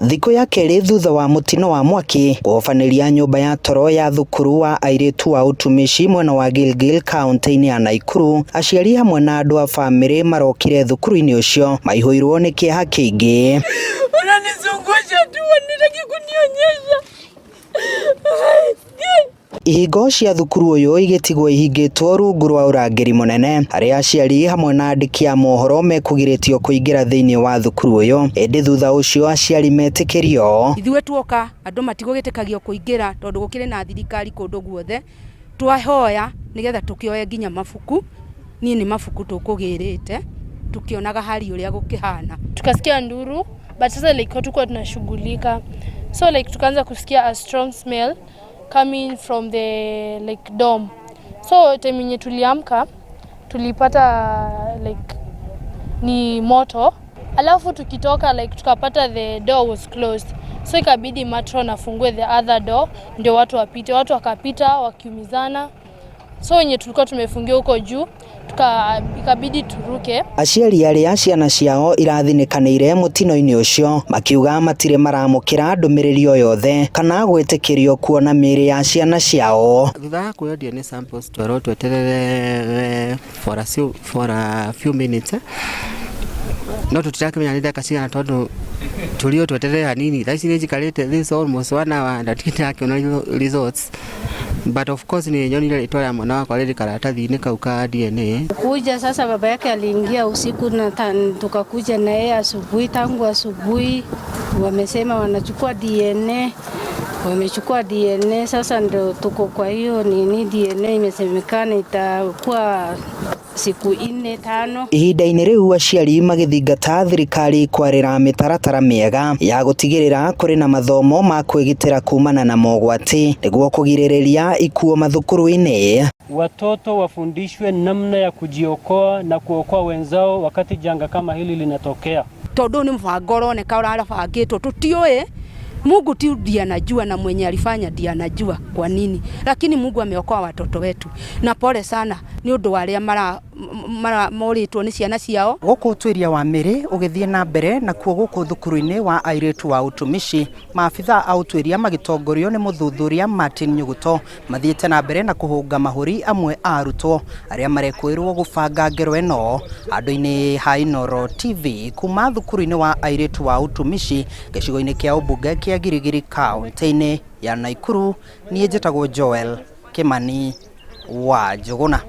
Thikũ ya kerĩ thutha wa mutino wa mwaki gũbaniria nyũmba ya toro ya thukuru wa airĩtu wa utumishi mwena wa Gilgil kaunti-inĩ ya Nakuru, aciari hamwe na andũ a bamĩrĩ marokire thukuru-inĩ ũcio maihũirwo nĩ kĩeha kĩingĩ. Unanizungusha tu, unataka kunionyesha. Ihingo cia thukuru uyu igitigwo ihingĩtwo rungu rwa urangĩri munene, harĩa aciari hamwe na andĩki a mohoro mekũgirĩtio kũingĩra thĩinĩ wa thukuru uyu. Ĩndĩ thutha ũcio aciari metĩkĩrio ithuĩ tuoka andũ matigũgĩtĩkagio kũingĩra tondũ gũkĩrĩ na thirikari kũndũ guothe. Twahoya nigetha tukioye nginya mabuku, niĩ nĩ mabuku tukũgĩrĩte tukionaga hali ũrĩa gũkĩhana. Tukasikia nduru, but sasa like hatukuwa tunashughulika, so like tukaanza kusikia a strong smell coming from the like dorm. So time yenye tuliamka tulipata like ni moto, alafu tukitoka like tukapata the door was closed, so ikabidi matron afungue the other door ndio watu wapite. Watu wakapita wakiumizana, so wenye tulikuwa tumefungiwa huko juu ikabidi turuke. Aciari arĩa ciana ciao irathinĩkanĩire mutino-inĩ ũcio makiuga matire maramũkĩra ndũmĩrĩri o yothe kana gwĩtĩkĩrio kuona mĩĩrĩ ya ciana ciao. Thutha wa kuoya DNA samples tweterere for a few minutes, no tutirakĩmenya nĩ ndeka cigana tondũ tulio tweterere hanini. Thaici nĩ njikarĩte this almost 1 hour ndakiona results, but of course ni nyonire rĩtwa rĩa mwana wakwa rĩrĩ karatathi-inĩ kau ka DNA. Kuja sasa baba yake aliingia usiku na tukakuja na yeye asubuhi. Tangu asubuhi wamesema wanachukua DNA, wamechukua DNA. Sasa ndio tuko kwa hiyo nini, DNA imesemekana itakuwa siku 4-5. Ihinda-inĩ rĩu aciari magĩthingata thirikari kwarĩra mĩtaratara mĩega ya gũtigĩrĩra kũrĩ na mathomo ma kwĩgitĩra kumana na mogwati nĩguo kũgirĩrĩria ikuũ mathukuru-inĩ. Watoto wafundishwe namna ya kujiokoa na kuokoa wenzao wakati janga kama hili linatokea. Tondũ nĩ mũbango ũroneka ũrabangĩtwo, tutiũĩ Mungu tu ndiye anajua na mwenye alifanya ndiye anajua kwa nini, lakini Mungu ameokoa watoto wetu na pole sana ni ũndũ wa arĩa moritwo nĩ ciana ciao. Gũkũ ũtuĩria wa mĩrĩ ũgĩthiĩ na mbere na kuo gũkũ thukuru-inĩ wa airĩtu wa utumishi, maabitha a ũtuĩria magĩtongorio nĩ mũthuthuria Martin Nyuguto mathiĩte na mbere na kũhũnga mahũri amwe a arutwo arĩa marekũĩrwo gũbanga ngero ĩno. Andũ-inĩ ha Inooro TV kuma thukuru-inĩ wa airĩtu wa utumishi gĩcigo-inĩ kĩa ũmbunge kĩa Girigiri kaunti-inĩ ya Nakuru, niĩ njĩtagwo Joel Kimani wa Njũgũna.